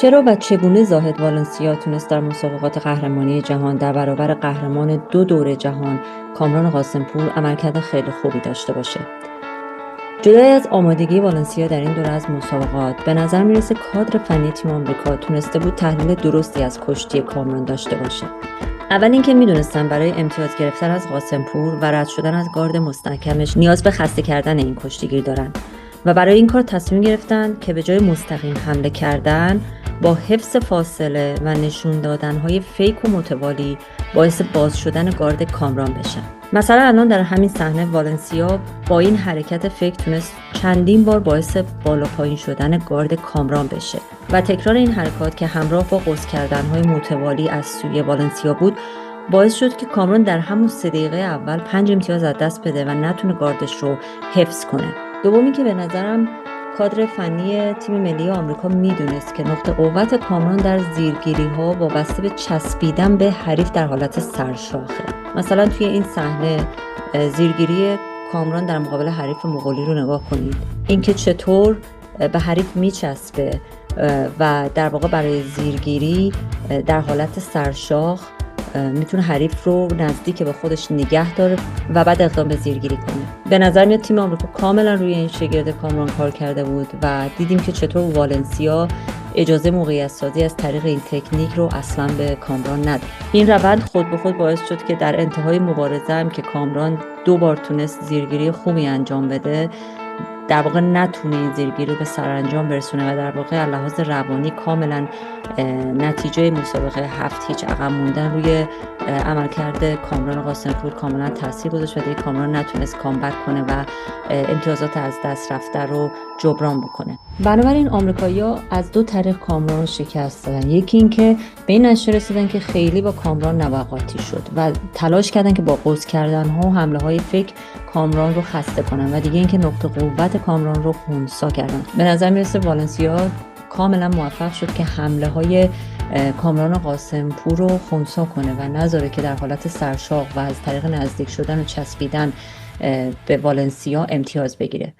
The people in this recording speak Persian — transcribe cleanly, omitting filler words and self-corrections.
چرا و چگونه زاهد والنسیا تونست در مسابقات قهرمانی جهان در برابر قهرمان 2 دوره جهان کامران قاسم‌پور عملکرد خیلی خوبی داشته باشه؟ جدای از آمادگی والنسیا در این دوره از مسابقات، به نظر میرسه کادر فنی تیم آمریکا تونسته بود تحلیل درستی از کشتی کامران داشته باشه. اول اینکه میدونستن برای امتیاز گرفتن از قاسم‌پور و رد شدن از گارد مستحکمش نیاز به خسته کردن این کشتیگیر دارن و برای این کار تصمیم گرفتن که به جای مستقیم حمله کردن با حفظ فاصله و نشون دادن‌های فیک و متوالی باعث باز شدن گارد کامران بشن. مثلا الان در همین صحنه والنسیا با این حرکت فیک تونست چندین بار باعث بالا پایین شدن گارد کامران بشه و تکرار این حرکات که همراه با قوس کردن‌های متوالی از سوی والنسیا بود باعث شد که کامران در همون 3 دقیقه اول 5 امتیاز از دست بده و نتونه گاردش رو حفظ کنه. دومی که به نظرم کادر فنی تیم ملی آمریکا میدونست که نقطه قوت کامران در زیرگیری‌ها وابسته به چسبیدن به حریف در حالت سرشاخه. مثلا توی این صحنه زیرگیری کامران در مقابل حریف مغولی رو نگاه کنید. اینکه چطور به حریف میچسبه و در واقع برای زیرگیری در حالت سرشاخ میتونه حریف رو نزدیک به خودش نگه داره و بعد اقدام به زیرگیری کنه. به نظر میاد تیم آمریکا کاملا روی این شگرد کامران کار کرده بود و دیدیم که چطور والنسیا اجازه موقعیت سازی از طریق این تکنیک رو اصلا به کامران نداد. این روند خود به خود باعث شد که در انتهای مبارزه هم که کامران 2 بار تونست زیرگیری خوبی انجام بده، در واقع نتونه این زیرگیری رو به سرانجام برسونه و در واقع از لحاظ روانی کاملا نتیجه مسابقه 7-0 عقب موندن روی عملکرد کامران قاسم‌پور کاملا تاثیر گذاشت و دیگه کامران نتونست کامبک کنه و امتیازات از دست رفته رو جبران بکنه. بنابراین آمریکایی‌ها از 2 طریق کامران رو شکست دادن. یکی این که به این نتیجه رسیدن که خیلی با کامران نباید قاطی شد و تلاش کردن که با قوس کردن‌ها و حمله‌های فیک کامران رو خسته کنن و دیگه اینکه نقطه قوت کامران رو خنثی کردن. به نظر میرسه والنسیا کاملا موفق شد که حمله های کامران قاسم‌پور رو خنثی کنه و نذاره که در حالت سرشاق و از طریق نزدیک شدن و چسبیدن به والنسیا امتیاز بگیره.